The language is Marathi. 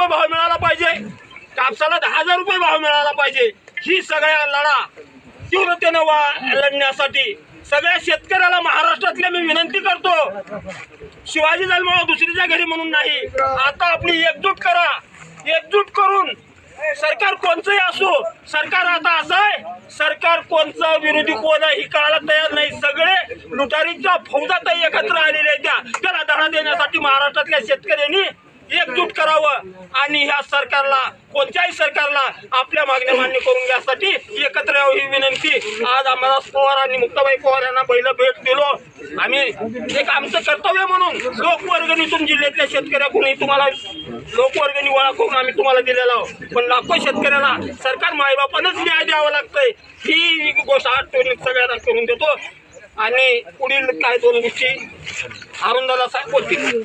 रुपये भाव मिळाला पाहिजे, कापसाला 10,000 रुपये भाव मिळाला पाहिजे। ही सगळ्या लढा तीव्रतेनं लढण्यासाठी सगळ्या शेतकऱ्याला महाराष्ट्रातल्या मी विनंती करतो, शिवाजी जन्मावा दुसरीच्या घरी म्हणून नाही, आता आपली एकजूट करा। एकजूट करून सरकार कोणचंही असो, सरकार आता असं आहे, सरकार कोणचा विरोधी कोण आहे ही कळायला तयार नाही। सगळे लुटारीच्या फौजात एकत्र आलेले आहेत, त्याला धडा देण्यासाठी महाराष्ट्रातल्या शेतकऱ्यांनी एकजूट करावं आणि ह्या सरकारला, कोणत्याही सरकारला आपल्या मागण्या मान्य करून घ्यासाठी एकत्र यावं ही विनंती। आज आम्हाला पवार आणि मुक्ताबाई पवार यांना पहिलं भेट दिलो आम्ही, एक आमचं कर्तव्य म्हणून लोकवर्गणीतून जिल्ह्यातल्या शेतकऱ्याकडूनही तुम्हाला लोकवर्गणी गोळा करून आम्ही तुम्हाला दिलेला आहोत, पण लाखो शेतकऱ्याला सरकार मायबापानंच न्याय द्यावा लागतंय ही गोष्ट आठवणी सगळ्यांना करून देतो। आणि पुढील काय दोन गोष्टी अरुणदादा साहेब बोलतील।